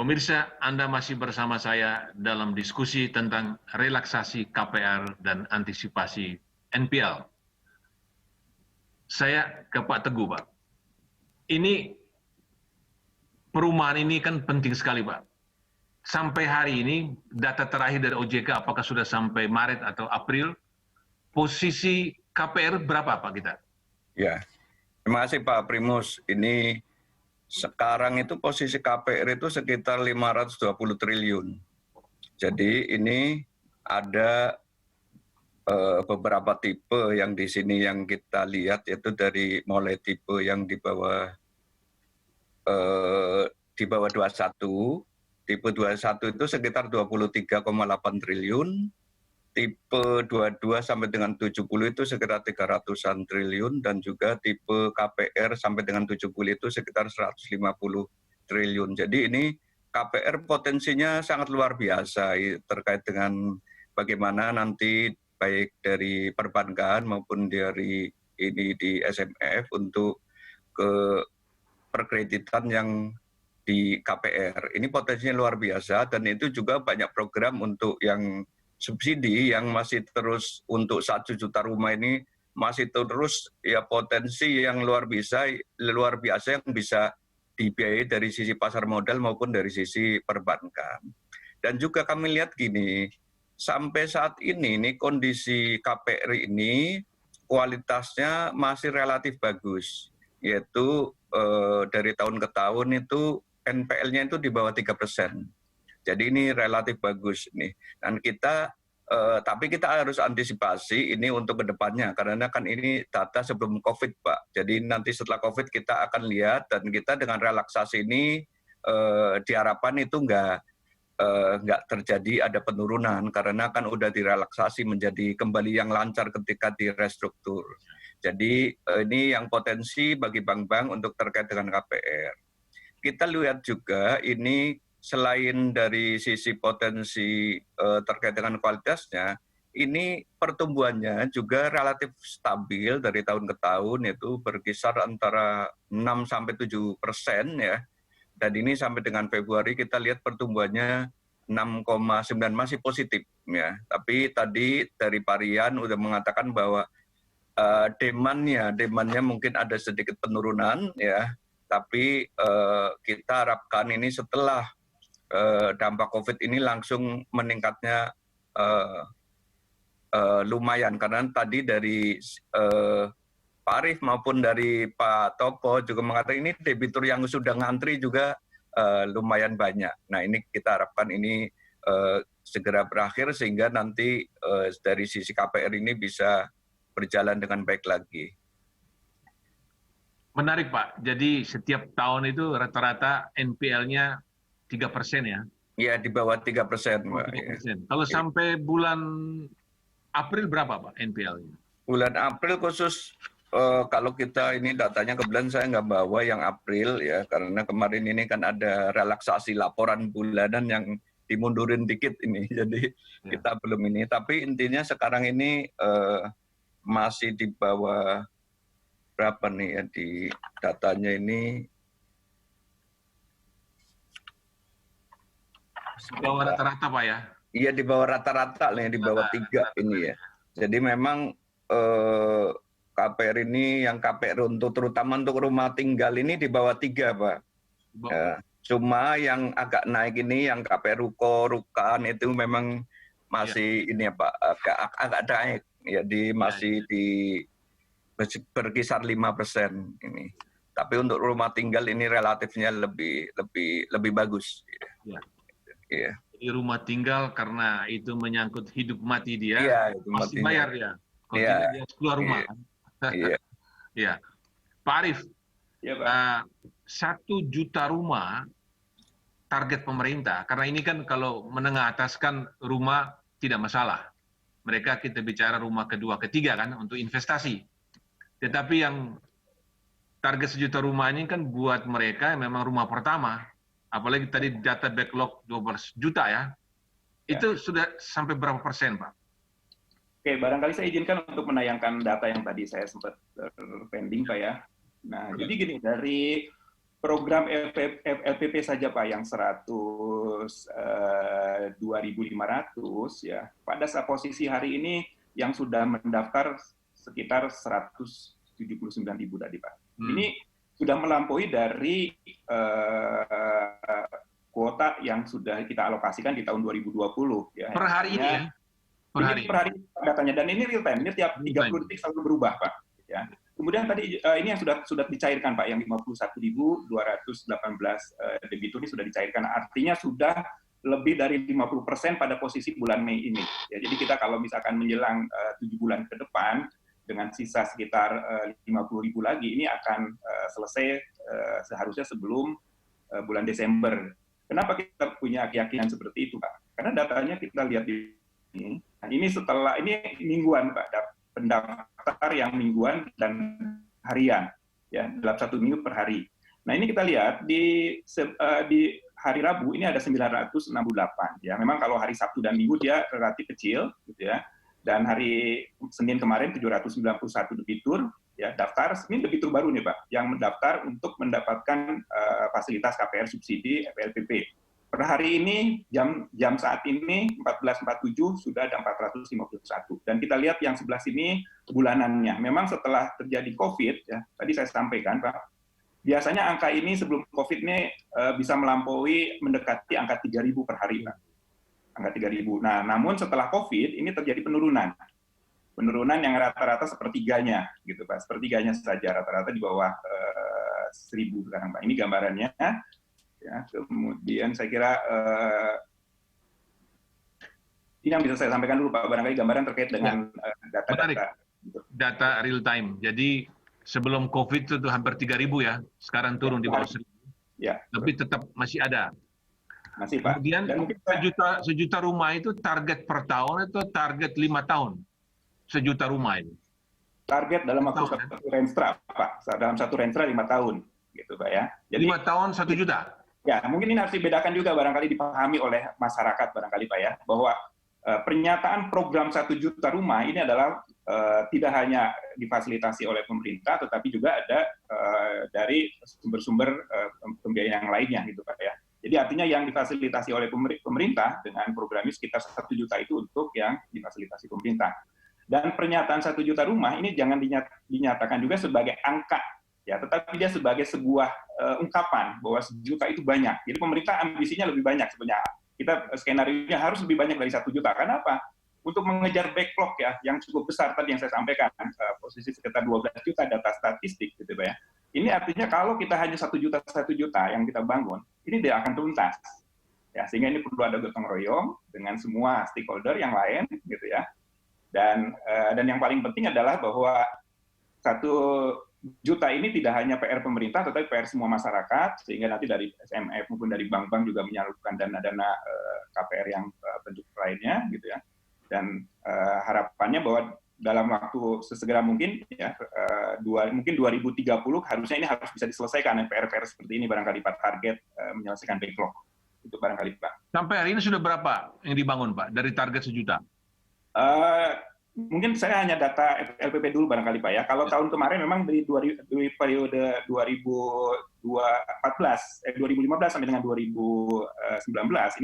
Pemirsa, Anda masih bersama saya dalam diskusi tentang relaksasi KPR dan antisipasi NPL. Saya ke Pak Teguh, Pak. Ini perumahan ini kan penting sekali, Pak. Sampai hari ini, data terakhir dari OJK apakah sudah sampai Maret atau April, posisi KPR berapa, Pak, kita? Ya, terima kasih Pak Primus. Ini sekarang itu posisi KPR itu sekitar 520 triliun. Jadi ini ada beberapa tipe yang di sini yang kita lihat, yaitu dari mulai tipe yang di bawah 21, tipe 21 itu sekitar 23,8 triliun, tipe 22 sampai dengan 70 itu sekitar 300-an triliun, dan juga tipe KPR sampai dengan 70 itu sekitar 150 triliun. Jadi ini KPR potensinya sangat luar biasa terkait dengan bagaimana nanti baik dari perbankan maupun dari ini di SMF untuk ke perkreditan yang di KPR. Ini potensinya luar biasa, dan itu juga banyak program untuk yang subsidi yang masih terus untuk 1 juta rumah ini masih terus ya potensi yang luar biasa yang bisa dibiayai dari sisi pasar modal maupun dari sisi perbankan. Dan juga kami lihat gini, sampai saat ini kondisi KPR ini kualitasnya masih relatif bagus, yaitu dari tahun ke tahun itu NPL-nya itu di bawah 3%. Jadi ini relatif bagus nih. Dan kita, tapi kita harus antisipasi ini untuk kedepannya, karena kan ini data sebelum COVID, Pak. Jadi nanti setelah COVID kita akan lihat, dan kita dengan relaksasi ini diharapkan itu nggak terjadi ada penurunan, karena kan udah direlaksasi menjadi kembali yang lancar ketika direstruktur. Jadi ini yang potensi bagi bank-bank untuk terkait dengan KPR. Kita lihat juga ini selain dari sisi potensi terkait dengan kualitasnya, ini pertumbuhannya juga relatif stabil dari tahun ke tahun, yaitu berkisar antara 6-7% ya. Dan ini sampai dengan Februari kita lihat pertumbuhannya 6,9, masih positif ya. Tapi tadi dari Parian udah mengatakan bahwa demandnya mungkin ada sedikit penurunan ya. Tapi kita harapkan ini setelah dampak COVID ini langsung meningkatnya lumayan, karena tadi dari Pak Arief maupun dari Pak Topo juga mengatakan ini debitur yang sudah ngantri juga lumayan banyak. Nah ini kita harapkan ini segera berakhir sehingga nanti dari sisi KPR ini bisa berjalan dengan baik lagi. Menarik, Pak. Jadi setiap tahun itu rata-rata NPL-nya 3% ya? Ya, di bawah 3%, Pak. 3%. Kalau sampai bulan April berapa, Pak, NPL-nya? Bulan April khusus, kalau kita ini datanya kebetulan saya nggak bawa yang April ya, karena kemarin ini kan ada relaksasi laporan bulanan yang dimundurin dikit ini, jadi kita belum ini. Tapi intinya sekarang ini masih di bawah berapa nih ya di datanya ini? Di bawah rata-rata, Pak ya? Iya, di bawah rata-rata nih, di bawah 3 ini ya. Jadi memang KPR ini, yang KPR untuk terutama untuk rumah tinggal ini di bawah 3, Pak. Ya, cuma yang agak naik ini yang KPR ruko-rukan itu memang masih ini ya Pak, agak naik. Jadi masih di berkisar 5% ini. Tapi untuk rumah tinggal ini relatifnya lebih bagus. Ya. Jadi rumah tinggal karena itu menyangkut hidup mati dia, pasti matinya. Bayar ya. Kalau tidak dia harus keluar rumah. Iya. Pak Arief, 1 juta rumah target pemerintah, karena ini kan kalau menengah atas kan rumah tidak masalah. Mereka kita bicara rumah kedua, ketiga kan untuk investasi. Tetapi yang target 1 juta rumah ini kan buat mereka yang memang rumah pertama. Apalagi tadi data backlog 12 juta ya. Itu sudah sampai berapa persen, Pak? Oke, barangkali saya izinkan untuk menayangkan data yang tadi saya sempat pending, Pak ya. Nah, jadi gini, dari program FLPP saja Pak yang 2.500 ya. Pada saat posisi hari ini yang sudah mendaftar sekitar 179.000 tadi Pak. Ini sudah melampaui dari kuota yang sudah kita alokasikan di tahun 2020 ya. Per hari ini ya? Per hari datanya, dan ini real time, ini tiap 30 detik selalu berubah Pak. Ya. Kemudian tadi ini yang sudah dicairkan Pak, yang 51.218 debitur ini sudah dicairkan, artinya sudah lebih dari 50% pada posisi bulan Mei ini. Ya, jadi kita kalau misalkan menjelang 7 bulan ke depan, dengan sisa sekitar 50.000 lagi, ini akan selesai seharusnya sebelum bulan Desember. Kenapa kita punya keyakinan seperti itu Pak? Karena datanya kita lihat di sini. Nah, ini setelah ini mingguan Pak, pendaftar yang mingguan dan harian ya, dalam 1 minggu per hari. Nah, ini kita lihat di hari Rabu ini ada 968 ya. Memang kalau hari Sabtu dan Minggu dia relatif kecil gitu ya. Dan hari Senin kemarin 791 debitur ya daftar. Ini debitur baru nih Pak yang mendaftar untuk mendapatkan fasilitas KPR subsidi FLPP. Per hari ini jam saat ini 14.47 sudah ada 451. Dan kita lihat yang sebelah sini bulanannya. Memang setelah terjadi COVID ya, tadi saya sampaikan Pak, biasanya angka ini sebelum COVID ini bisa melampaui mendekati angka 3.000 per hari Pak. Angka 3.000. Nah, namun setelah COVID ini terjadi penurunan. Penurunan yang rata-rata sepertiganya gitu Pak. Sepertiganya saja rata-rata di bawah 1.000 sekarang Pak. Ini gambarannya. Ya, kemudian saya kira ini yang bisa saya sampaikan dulu Pak, barangkali gambaran terkait dengan data-data. Data real time. Jadi sebelum COVID itu hampir 3.000 ya, sekarang turun di bawah 1.000. Ya. Tapi tetap masih ada. Masih Pak. Kemudian sejuta rumah itu target per tahun atau target 5 tahun? Sejuta rumah itu. Target dalam waktu satu renstra Pak, dalam satu renstra 5 tahun, gitu Pak ya. Jadi 5 tahun 1 juta. Ya, mungkin ini harus dibedakan juga barangkali dipahami oleh masyarakat barangkali Pak ya, bahwa pernyataan program 1 juta rumah ini adalah tidak hanya difasilitasi oleh pemerintah, tetapi juga ada dari sumber-sumber pembiayaan yang lainnya gitu Pak ya. Jadi artinya yang difasilitasi oleh pemerintah dengan program ini sekitar 1 juta itu untuk yang difasilitasi pemerintah. Dan pernyataan 1 juta rumah ini jangan dinyatakan juga sebagai angka, ya, tetapi dia sebagai sebuah ungkapan bahwa 1 juta itu banyak. Jadi pemerintah ambisinya lebih banyak sebenarnya. Kita skenario-nya harus lebih banyak dari 1 juta. Kenapa? Untuk mengejar backlog ya, yang cukup besar tadi yang saya sampaikan, posisi sekitar 12 juta data statistik gitu Pak ya. Ini artinya kalau kita hanya 1 juta yang kita bangun, ini tidak akan tuntas. Ya, sehingga ini perlu ada gotong royong dengan semua stakeholder yang lain gitu ya. Dan yang paling penting adalah bahwa 1 juta ini tidak hanya PR pemerintah, tetapi PR semua masyarakat, sehingga nanti dari SMF maupun dari bank-bank juga menyalurkan dana-dana KPR yang bentuk lainnya gitu ya. Dan harapannya bahwa dalam waktu sesegera mungkin ya mungkin 2030 harusnya ini harus bisa diselesaikan PR-PR seperti ini barangkali Pak, target menyelesaikan backlog itu barangkali Pak. Sampai hari ini sudah berapa yang dibangun Pak dari target 1 juta? Mungkin saya hanya data LPP dulu barangkali Pak ya. Kalau tahun kemarin memang dari periode 2015 sampai dengan 2019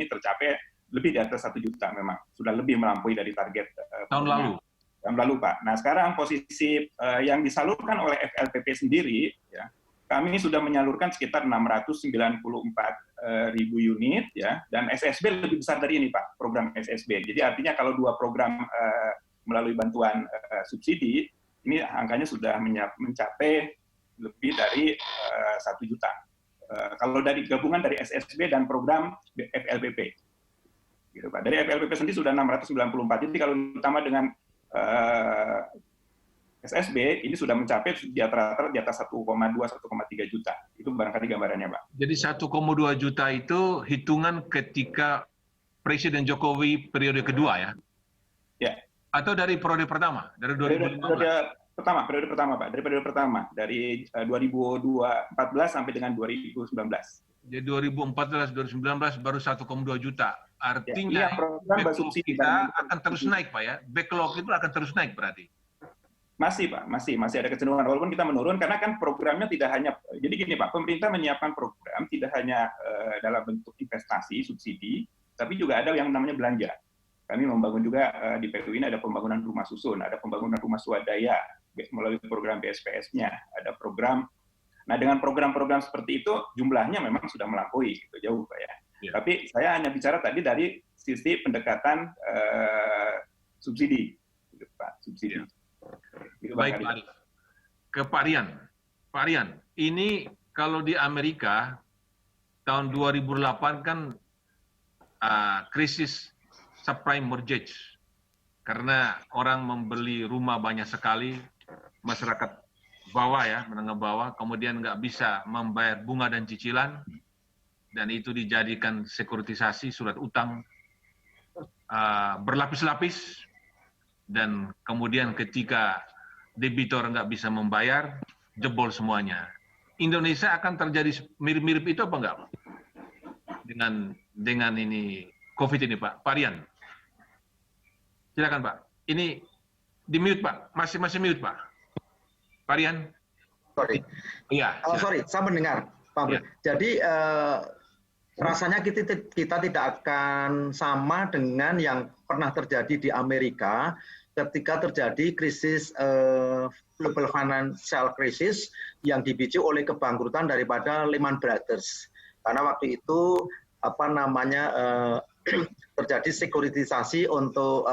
ini tercapai lebih di atas 1 juta memang. Sudah lebih melampaui dari target tahun lalu Pak. Nah, sekarang posisi yang disalurkan oleh FLPP sendiri ya, kami sudah menyalurkan sekitar 694.000 unit ya, dan SSB lebih besar dari ini Pak, program SSB. Jadi artinya kalau 2 program melalui bantuan subsidi, ini angkanya sudah mencapai lebih dari 1 juta. Kalau dari gabungan dari SSB dan program FLPP. Gitu, Pak. Dari FLPP sendiri sudah 694. Jadi kalau ditambah dengan SSB, ini sudah mencapai di atas 1,2, 1,3 juta. Itu barangkali gambarannya, Pak. Jadi 1,2 juta itu hitungan ketika Presiden Jokowi periode kedua ya? Ya. Atau dari periode pertama? Dari 2015? Periode pertama, Pak. Dari periode pertama. Dari 2014 sampai dengan 2019. Jadi 2014-2019 baru 1,2 juta. Artinya ya, program backlog kita akan terus naik, Pak ya? Backlog itu akan terus naik berarti? Masih Pak, masih ada kecenderungan walaupun kita menurun karena kan programnya tidak hanya, jadi gini Pak, pemerintah menyiapkan program tidak hanya dalam bentuk investasi, subsidi, tapi juga ada yang namanya belanja. Kami membangun juga di PTU ini ada pembangunan rumah susun, ada pembangunan rumah swadaya melalui program BSPS-nya, ada program. Nah dengan program-program seperti itu jumlahnya memang sudah melampaui gitu, jauh Pak ya. Tapi saya hanya bicara tadi dari sisi pendekatan subsidi, gitu, Pak, subsidi. Baik, Pak Arif. Ke Pak Rian. Pak Rian, ini kalau di Amerika tahun 2008 kan krisis subprime mortgage karena orang membeli rumah banyak sekali, masyarakat bawah ya, menengah bawah, kemudian nggak bisa membayar bunga dan cicilan, dan itu dijadikan sekuritisasi surat utang berlapis-lapis, dan kemudian ketika debitor nggak bisa membayar, jebol semuanya. Indonesia akan terjadi mirip-mirip itu apa enggak, Pak? Dengan ini COVID ini, Pak. Pak Rian. Silakan, Pak. Ini di mute, Pak. Masih mute, Pak. Pak Rian. Sorry. Iya. Sorry, saya mendengar, Pak. Ya. Jadi rasanya kita tidak akan sama dengan yang pernah terjadi di Amerika ketika terjadi krisis global financial crisis yang dipicu oleh kebangkrutan daripada Lehman Brothers. Karena waktu itu terjadi sekuritisasi untuk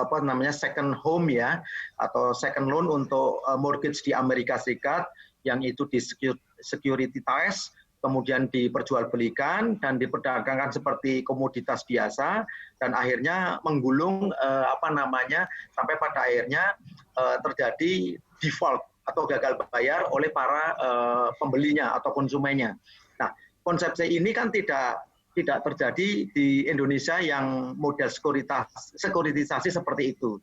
second home ya, atau second loan untuk mortgage di Amerika Serikat yang itu disecuritise, kemudian diperjualbelikan dan diperdagangkan seperti komoditas biasa, dan akhirnya menggulung sampai pada akhirnya terjadi default atau gagal bayar oleh para pembelinya atau konsumennya. Nah, konsepsi ini kan tidak terjadi di Indonesia yang model sekuritisasi seperti itu.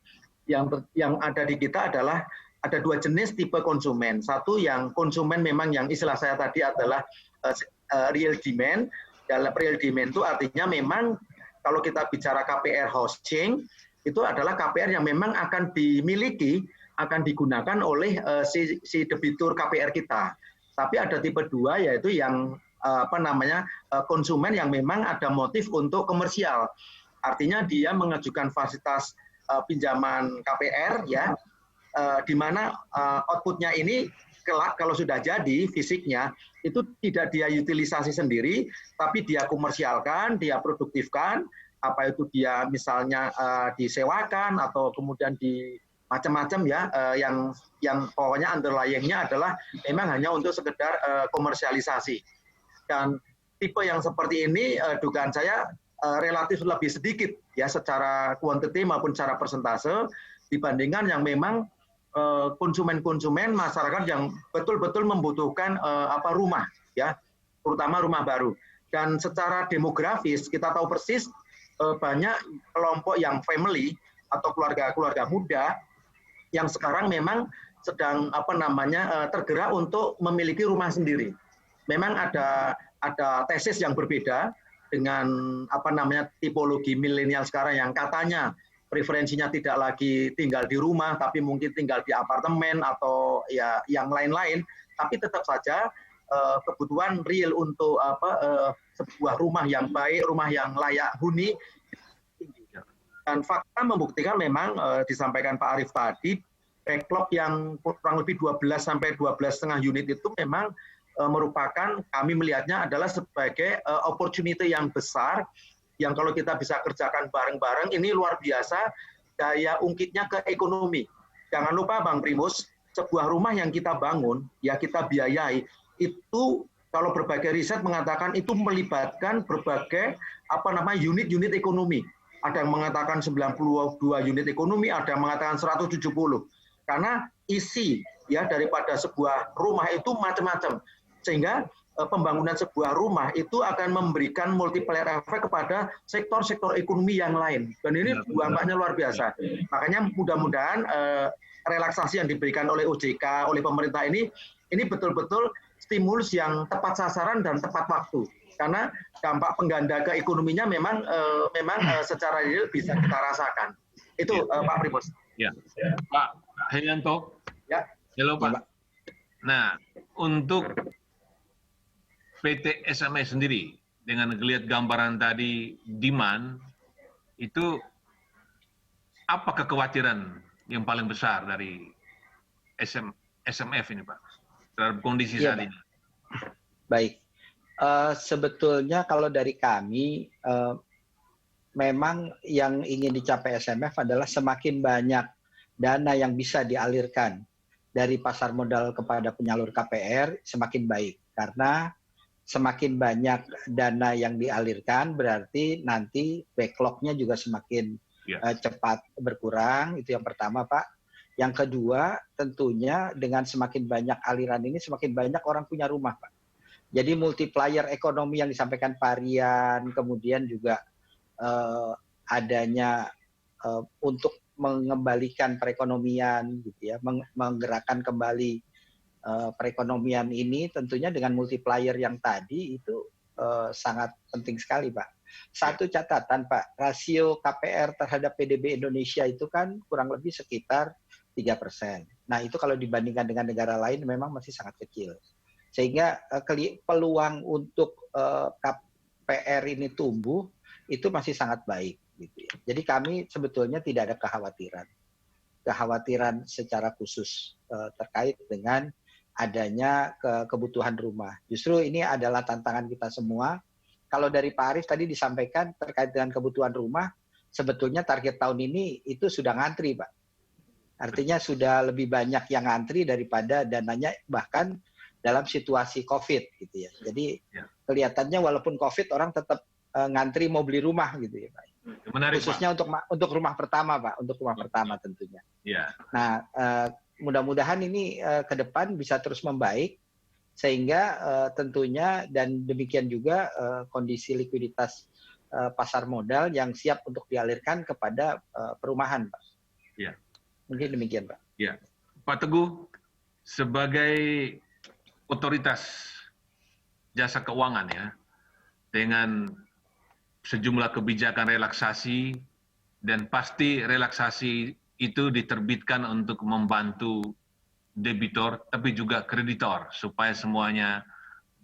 Yang ada di kita adalah ada dua jenis tipe konsumen. Satu yang konsumen memang yang istilah saya tadi adalah real demand. Dalam real demand itu artinya memang kalau kita bicara KPR housing, itu adalah KPR yang memang akan dimiliki, akan digunakan oleh si debitur KPR kita. Tapi ada tipe dua, yaitu yang konsumen yang memang ada motif untuk komersial. Artinya dia mengajukan fasilitas pinjaman KPR ya, di mana outputnya ini kelak kalau sudah jadi fisiknya itu tidak dia utilisasi sendiri, tapi dia komersialkan, dia produktifkan, apa itu dia misalnya disewakan atau kemudian di macam-macam ya, yang pokoknya underlying-nya adalah memang hanya untuk sekedar komersialisasi. Dan tipe yang seperti ini dugaan saya relatif lebih sedikit ya secara kuantiti maupun secara persentase dibandingkan yang memang konsumen-konsumen masyarakat yang betul-betul membutuhkan rumah ya, terutama rumah baru. Dan secara demografis kita tahu persis banyak kelompok yang family atau keluarga muda yang sekarang memang sedang tergerak untuk memiliki rumah sendiri. Memang ada tesis yang berbeda dengan tipologi milenial sekarang yang katanya preferensinya tidak lagi tinggal di rumah, tapi mungkin tinggal di apartemen atau ya yang lain-lain. Tapi tetap saja kebutuhan real untuk sebuah rumah yang baik, rumah yang layak huni. Dan fakta membuktikan memang disampaikan Pak Arif tadi, backlog yang kurang lebih 12 sampai 12,5 unit itu memang merupakan, kami melihatnya adalah sebagai opportunity yang besar yang kalau kita bisa kerjakan bareng-bareng ini luar biasa daya ungkitnya ke ekonomi. Jangan lupa Bang Primus, sebuah rumah yang kita bangun, ya kita biayai, itu kalau berbagai riset mengatakan itu melibatkan berbagai unit-unit ekonomi. Ada yang mengatakan 92 unit ekonomi, ada yang mengatakan 170. Karena isi ya daripada sebuah rumah itu macam-macam. Sehingga pembangunan sebuah rumah itu akan memberikan multiplier efek kepada sektor-sektor ekonomi yang lain. Dan ini dampaknya luar biasa. Makanya mudah-mudahan relaksasi yang diberikan oleh OJK, oleh pemerintah ini betul-betul stimulus yang tepat sasaran dan tepat waktu. Karena dampak pengganda ke ekonominya memang secara real bisa kita rasakan. Itu Pak Primus. Ya. Pak Herianto. Ya. Halo Ya, Pak. Pak. Nah, untuk PT SMA sendiri, dengan melihat gambaran tadi demand, itu apa kekhawatiran yang paling besar dari SMF ini Pak, terhadap kondisi Iya, saat Pak. ini? Baik. Sebetulnya kalau dari kami, memang yang ingin dicapai SMF adalah semakin banyak dana yang bisa dialirkan dari pasar modal kepada penyalur KPR semakin baik. Karena semakin banyak dana yang dialirkan berarti nanti backlog-nya juga semakin cepat berkurang. Itu yang pertama, Pak. Yang kedua, tentunya dengan semakin banyak aliran ini semakin banyak orang punya rumah, Pak. Jadi multiplier ekonomi yang disampaikan Pak Rian, kemudian juga adanya untuk mengembalikan perekonomian, gitu ya, menggerakkan kembali perekonomian ini, tentunya dengan multiplier yang tadi itu sangat penting sekali, Pak. Satu catatan, Pak, rasio KPR terhadap PDB Indonesia itu kan kurang lebih sekitar 3%. Nah, itu kalau dibandingkan dengan negara lain memang masih sangat kecil. Sehingga peluang untuk KPR ini tumbuh itu masih sangat baik, gitu ya. Jadi kami sebetulnya tidak ada kekhawatiran secara khusus terkait dengan adanya kebutuhan rumah. Justru ini adalah tantangan kita semua. Kalau dari Pak Arief tadi disampaikan terkait dengan kebutuhan rumah, sebetulnya target tahun ini itu sudah ngantri, Pak. Artinya sudah lebih banyak yang ngantri daripada dananya bahkan dalam situasi COVID, gitu ya. Jadi kelihatannya walaupun COVID orang tetap ngantri mau beli rumah, gitu ya, Pak. Menarik, khususnya Pak. untuk rumah pertama, Pak, untuk rumah pertama tentunya. Ya. Nah, mudah-mudahan ini ke depan bisa terus membaik sehingga tentunya dan demikian juga kondisi likuiditas pasar modal yang siap untuk dialirkan kepada perumahan, Pak. Ya. Mungkin demikian, Pak. Ya, Pak Teguh, sebagai otoritas jasa keuangan ya, dengan sejumlah kebijakan relaksasi, dan pasti relaksasi itu diterbitkan untuk membantu debitor, tapi juga kreditor, supaya semuanya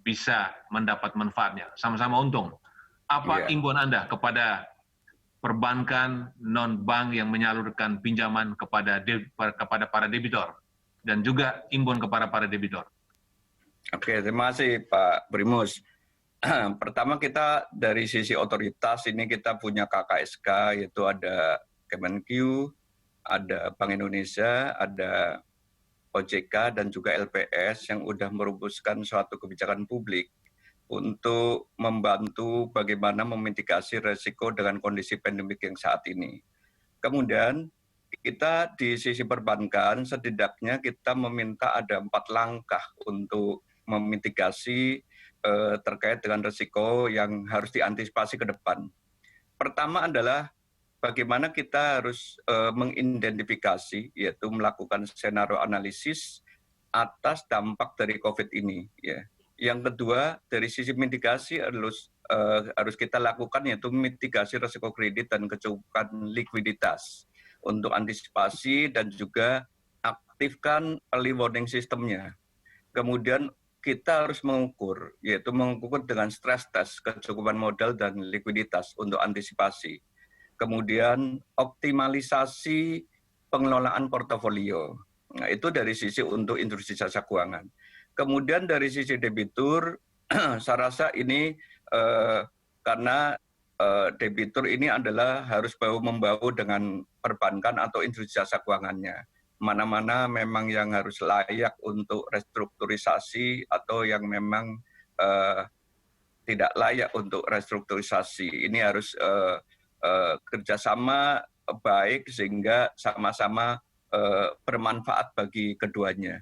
bisa mendapat manfaatnya, sama-sama untung. Apa imbauan Anda kepada perbankan non-bank yang menyalurkan pinjaman kepada para debitor, dan juga imbauan kepada para debitor? Oke, terima kasih Pak Primus. Pertama kita dari sisi otoritas ini kita punya KKSK, yaitu ada Kemenq, ada Bank Indonesia, ada OJK, dan juga LPS yang sudah merumuskan suatu kebijakan publik untuk membantu bagaimana memitigasi resiko dengan kondisi pandemik yang saat ini. Kemudian kita di sisi perbankan setidaknya kita meminta ada 4 langkah untuk memitigasi terkait dengan risiko yang harus diantisipasi ke depan. Pertama adalah bagaimana kita harus mengidentifikasi, yaitu melakukan skenario analisis atas dampak dari COVID ini. Ya. Yang kedua, dari sisi mitigasi harus kita lakukan, yaitu mitigasi risiko kredit dan kecukupan likuiditas untuk antisipasi dan juga aktifkan early warning system-nya. Kemudian kita harus mengukur, yaitu mengukur dengan stress test kecukupan modal dan likuiditas untuk antisipasi. Kemudian optimalisasi pengelolaan portofolio. Nah, itu dari sisi untuk industri jasa keuangan. Kemudian dari sisi debitur, saya rasa ini karena debitur ini adalah harus bahu-membahu dengan perbankan atau industri jasa keuangannya. Mana-mana memang yang harus layak untuk restrukturisasi atau yang memang tidak layak untuk restrukturisasi. Ini harus kerjasama baik sehingga sama-sama bermanfaat bagi keduanya.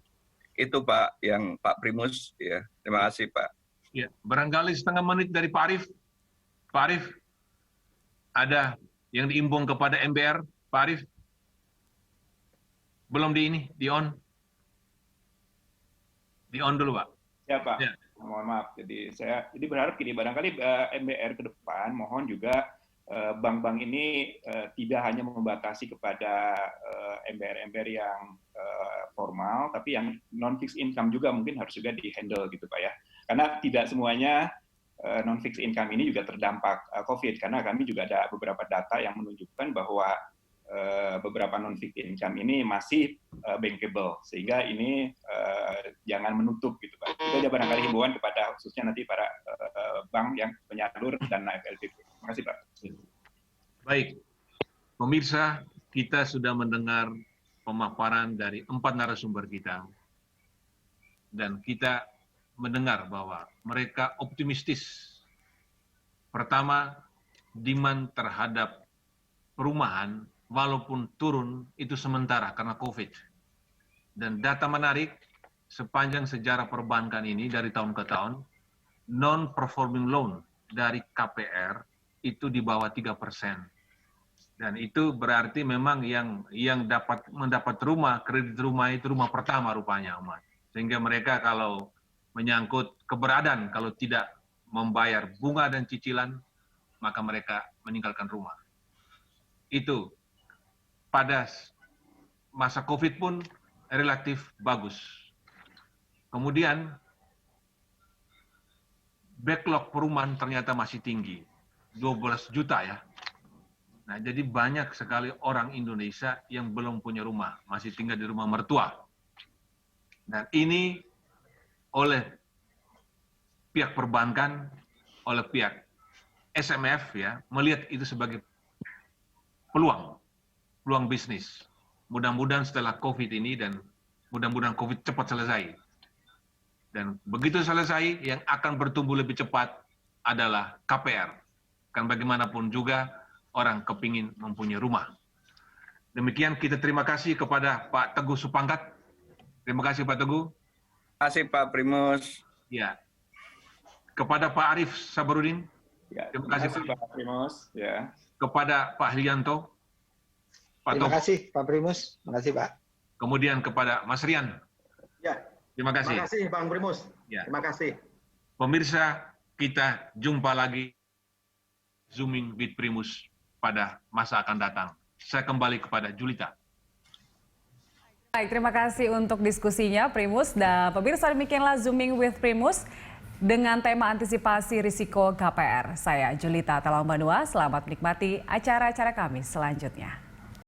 Itu Pak, yang Pak Primus. Ya, terima kasih Pak. Ya, barangkali setengah menit dari Pak Arief. Pak Arief, ada yang diimbang kepada MBR, Pak Arief? Belum di on dulu Pak. Ya Pak, mohon maaf. Jadi saya berharap gini, barangkali MBR ke depan mohon juga bank-bank ini tidak hanya membatasi kepada MBR-MBR yang formal, tapi yang non-fixed income juga mungkin harus juga di-handle gitu Pak ya. Karena tidak semuanya non-fixed income ini juga terdampak COVID, karena kami juga ada beberapa data yang menunjukkan bahwa beberapa non-fixed income ini masih bankable, sehingga ini jangan menutup gitu Pak. Itu aja barangkali himbauan kepada khususnya nanti para bank yang penyalur dana FLDP. Terima kasih Pak. Baik, pemirsa, kita sudah mendengar pemaparan dari 4 narasumber kita, dan kita mendengar bahwa mereka optimistis. Pertama, demand terhadap perumahan walaupun turun itu sementara karena COVID. Dan data menarik, sepanjang sejarah perbankan ini dari tahun ke tahun, non-performing loan dari KPR itu di bawah 3%. Dan itu berarti memang yang mendapat rumah, kredit rumah itu rumah pertama rupanya, Ahmad. Sehingga mereka kalau menyangkut keberadaan, kalau tidak membayar bunga dan cicilan, maka mereka meninggalkan rumah. Itu pada masa COVID pun relatif bagus. Kemudian backlog perumahan ternyata masih tinggi, 12 juta ya. Nah, jadi banyak sekali orang Indonesia yang belum punya rumah, masih tinggal di rumah mertua. Dan ini oleh pihak perbankan, oleh pihak SMF ya, melihat itu sebagai peluang bisnis. Mudah-mudahan setelah COVID ini dan mudah-mudahan COVID cepat selesai. Dan begitu selesai, yang akan bertumbuh lebih cepat adalah KPR. Kan bagaimanapun juga orang kepingin mempunyai rumah. Demikian, kita terima kasih kepada Pak Teguh Supangkat. Terima kasih Pak Teguh. Terima kasih Pak Primus. Ya. Kepada Pak Arif Sabarudin. Ya, terima kasih Pak Primus. Ya. Kepada Pak Hlianto. Terima kasih Pak Primus. Terima kasih Pak. Kemudian kepada Mas Rian. Ya. Terima kasih. Terima kasih Bang Primus. Ya. Terima kasih. Pemirsa, kita jumpa lagi Zooming with Primus pada masa akan datang. Saya kembali kepada Julita. Baik, terima kasih untuk diskusinya Primus. Dan pemirsa, demikianlah Zooming with Primus dengan tema antisipasi risiko KPR. Saya Julita Talangbanua, selamat menikmati acara-acara kami selanjutnya.